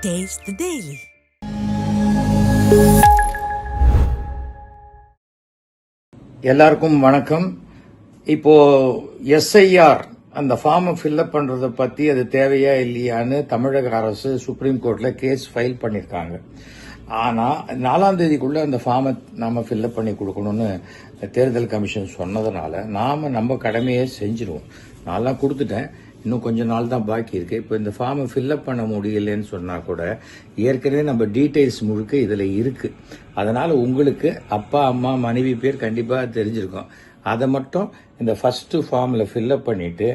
Taste the Daily. எல்லாருக்கும் வணக்கம். இப்போ எஸ்ஐஆர் அந்த ஃபார்மை ஃபில்அப் பண்றதை பத்தி அது தேவையா இல்லையான்னு தமிழக அரசு சுப்ரீம் கோர்ட்ல கேஸ் ஃபைல் பண்ணிருக்காங்க. ஆனா 4ஆம் தேதிக்குள்ள அந்த ஃபார்மை நாம ஃபில்அப் பண்ணி கொடுக்கணும்னு தேர்தல் கமிஷன் சொன்னதுனால நம்ம கடமையை செஞ்சிருவோம். நான்லாம் கொடுத்துட்டேன், இன்னும் கொஞ்ச நாள் தான் பாக்கி இருக்கு. இப்போ இந்த ஃபார்மை ஃபில்அப் பண்ண முடியலன்னு சொன்னா கூட ஏற்கனவே நம்ம டீடைல்ஸ் முழுக்க இதுல இருக்கு. அதனால உங்களுக்கு அப்பா அம்மா மனைவி பேர் கண்டிப்பா தெரிஞ்சிருக்கும். அதை மட்டும் இந்த ஃபர்ஸ்ட் ஃபார்ம்ல ஃபில்அப் பண்ணிட்டு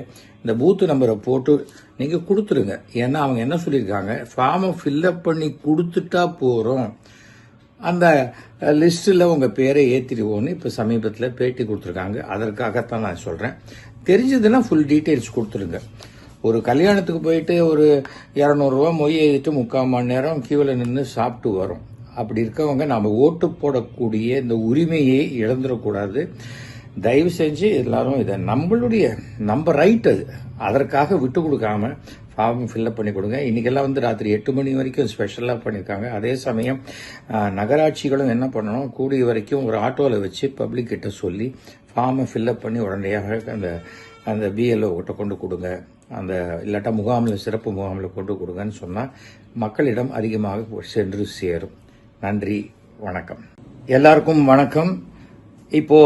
இந்த பூத் நம்பரை போட்டு நீங்க கொடுத்துருங்க. ஏன்னா அவங்க என்ன சொல்லியிருக்காங்க, ஃபார்மை ஃபில்அப் பண்ணி கொடுத்துட்டா போறோம், அந்த லிஸ்ட்ல உங்க பேரை ஏத்திடுவோம்னு இப்ப சமீபத்தில் பேட்டி கொடுத்துருக்காங்க. அதற்காகத்தான் நான் சொல்றேன். தெரிஞ்சதுன்னா ஃபுல் டீடைல்ஸ் கொடுத்துருங்க. ஒரு கல்யாணத்துக்கு போயிட்டு ஒரு 200 ரூபா மொய் எழுதிட்டு 3/4 மணி நேரம் கியூல நின்று சாப்பிட்டு வரோம். அப்படி இருக்கவங்க நாம ஓட்டு போடக்கூடிய இந்த உரிமையை இழந்துடக்கூடாது. தயவு செஞ்சு எல்லாரும் இதை நம்ம ரைட், அது அதற்காக விட்டு கொடுக்காம ஃபார்ம் ஃபில்அப் பண்ணி கொடுங்க. இன்னைக்கெல்லாம் ராத்திரி 8 மணி வரைக்கும் ஸ்பெஷலாக பண்ணியிருக்காங்க. அதே சமயம் நகராட்சிகளும் என்ன பண்ணணும், கூடிய வரைக்கும் ஒரு ஆட்டோவில் வச்சு பப்ளிக் கிட்ட சொல்லி ஃபார்மை ஃபில்அப் பண்ணி உடனடியாக அந்த பிஎல்ஓ கிட்ட கொண்டு கொடுங்க, அந்த இல்லாட்டா முகாமில் சிறப்பு முகாமில் கொண்டு கொடுங்கன்னு சொன்னால் மக்களிடம் அதிகமாக சென்று சேரும். நன்றி, வணக்கம். எல்லாருக்கும் வணக்கம். இப்போ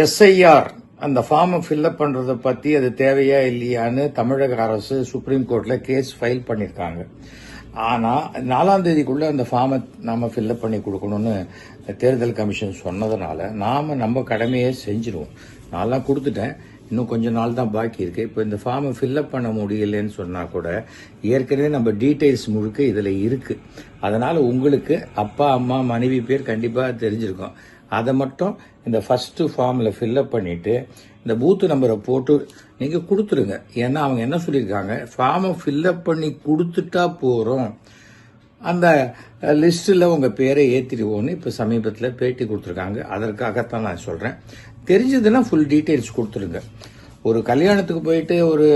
எஸ்ஐஆர் அந்த ஃபார்மை ஃபில்அப் பண்றதை பத்தி அது தேவையா இல்லையான்னு தமிழக அரசு சுப்ரீம் கோர்ட்ல கேஸ் ஃபைல் பண்ணிருக்காங்க. ஆனா 4ஆம் தேதிக்குள்ள அந்த ஃபார்மை நாம ஃபில்அப் பண்ணி கொடுக்கணும்னு தேர்தல் கமிஷன் சொன்னதுனால நம்ம கடமையை செஞ்சிருவோம். நான்லாம் கொடுத்துட்டேன், இன்னும் கொஞ்ச நாள் தான் பாக்கி இருக்கு. இப்போ இந்த ஃபார்மை ஃபில்அப் பண்ண முடியலன்னு சொன்னா கூட ஏற்கனவே நம்ம டீடைல்ஸ் முழுக்க இதுல இருக்கு. அதனால உங்களுக்கு அப்பா அம்மா மனைவி பேர் கண்டிப்பா தெரிஞ்சிருக்கும். அதை மட்டும் இந்த ஃபர்ஸ்ட் ஃபார்ம்ல ஃபில்அப் பண்ணிட்டு இந்த பூத் நம்பரை போட்டு நீங்க கொடுத்துருங்க. ஏன்னா அவங்க என்ன சொல்லியிருக்காங்க, ஃபார்மை ஃபில்அப் பண்ணி கொடுத்துட்டா போறோம், அந்த லிஸ்ட்ல உங்க பேரை ஏத்திடுவோம்னு இப்ப சமீபத்தில் பேட்டி கொடுத்துருக்காங்க. அதற்காகத்தான் நான் சொல்றேன். தெரிஞ்சதுன்னா ஃபுல் டீடைல்ஸ் கொடுத்துருங்க. ஒரு கல்யாணத்துக்கு போயிட்டு ஒரு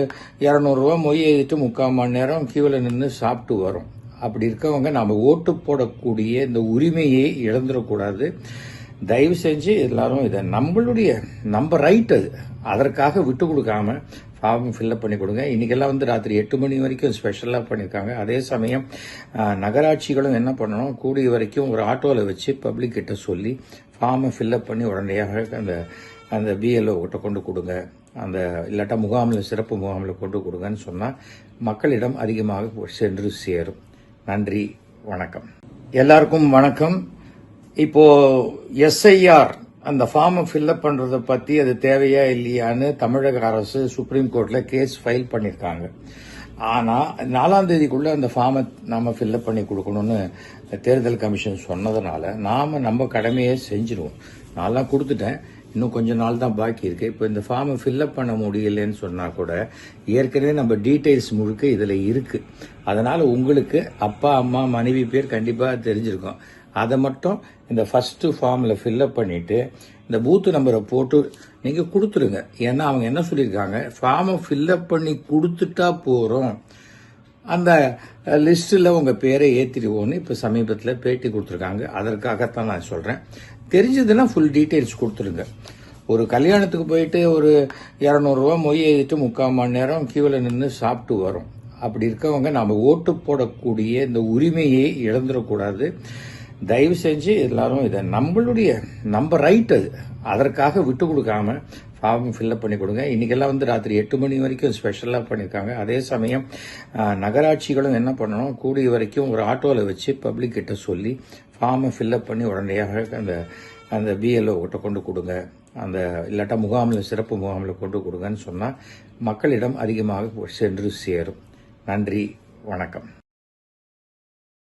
200 ரூபா மொய் எழுதிட்டு 3/4 மணி நேரம் கியூல நின்று சாப்பிட்டு வரோம். அப்படி இருக்கவங்க நாம ஓட்டு போடக்கூடிய இந்த உரிமையை இழந்துடக்கூடாது. தயவு செஞ்சு எல்லாரும் இதை நம்ம ரைட், அது அதற்காக விட்டு கொடுக்காம ஃபார்ம் ஃபில்அப் பண்ணி கொடுங்க. இன்னைக்கெல்லாம் ராத்திரி 8 மணி வரைக்கும் ஸ்பெஷலாக பண்ணியிருக்காங்க. அதே சமயம் நகராட்சிகளும் என்ன பண்ணணும், கூடிய வரைக்கும் ஒரு ஆட்டோவில் வச்சு பப்ளிக் கிட்ட சொல்லி ஃபார்மை ஃபில்அப் பண்ணி உடனடியாக அந்த பிஎல்ஓ கிட்ட கொண்டு கொடுங்க, அந்த இல்லாட்டா முகாமில் சிறப்பு முகாமில் கொண்டு கொடுங்கன்னு சொன்னால் மக்களிடம் அதிகமாக சென்று சேரும். நன்றி, வணக்கம். எல்லாருக்கும் வணக்கம். இப்போ எஸ்ஐஆர் அந்த ஃபார்மை ஃபில்அப் பண்றதை பத்தி அது தேவையா இல்லையான்னு தமிழக அரசு சுப்ரீம் கோர்ட்ல கேஸ் ஃபைல் பண்ணிருக்காங்க. ஆனா 4ஆம் தேதிக்குள்ள அந்த ஃபார்மை நாம ஃபில்அப் பண்ணி கொடுக்கணும்னு தேர்தல் கமிஷன் சொன்னதுனால நம்ம கடமையை செஞ்சிருவோம். நான்லாம் கொடுத்துட்டேன், இன்னும் கொஞ்ச நாள் தான் பாக்கி இருக்கு. இப்போ இந்த ஃபார்மை ஃபில்அப் பண்ண முடியலன்னு சொன்னா கூட ஏற்கனவே நம்ம டீடைல்ஸ் முழுக்க இதுல இருக்கு. அதனால உங்களுக்கு அப்பா அம்மா மனைவி பேர் கண்டிப்பா தெரிஞ்சிருக்கும். அதை மட்டும் இந்த ஃபர்ஸ்ட் ஃபார்ம்ல ஃபில்அப் பண்ணிட்டு இந்த பூத் நம்பரை போட்டு நீங்க கொடுத்துருங்க. ஏன்னா அவங்க என்ன சொல்லியிருக்காங்க, ஃபார்மை ஃபில்அப் பண்ணி கொடுத்துட்டா போறோம், அந்த லிஸ்ட்ல உங்க பேரை ஏத்திடுவோம்னு இப்ப சமீபத்தில் பேட்டி கொடுத்துருக்காங்க. அதற்காகத்தான் நான் சொல்றேன். தெரிஞ்சதுன்னா ஃபுல் டீடைல்ஸ் கொடுத்துருங்க. ஒரு கல்யாணத்துக்கு போயிட்டு ஒரு 200 ரூபா மொய் எழுதிட்டு 3/4 மணி நேரம் கியூல நின்று சாப்பிட்டு வரோம். அப்படி இருக்கவங்க நாம ஓட்டு போடக்கூடிய இந்த உரிமையை இழந்துடக்கூடாது. தயவு செஞ்சு எல்லாரும் இதை நம்ம ரைட், அது அதற்காக விட்டு கொடுக்காம ஃபார்ம் ஃபில்அப் பண்ணி கொடுங்க. இன்னைக்கெல்லாம் ராத்திரி 8 மணி வரைக்கும் ஸ்பெஷலாக பண்ணியிருக்காங்க. அதே சமயம் நகராட்சிகளும் என்ன பண்ணணும், கூடிய வரைக்கும் ஒரு ஆட்டோவில் வச்சு பப்ளிக் கிட்ட சொல்லி ஃபார்மை ஃபில்அப் பண்ணி உடனடியாக அந்த பிஎல்ஓ கிட்ட கொண்டு கொடுங்க, அந்த இல்லாட்டா முகாமில் சிறப்பு முகாமில் கொண்டு கொடுங்கன்னு சொன்னால் மக்களிடம் அதிகமாக சென்று சேரும். நன்றி, வணக்கம்.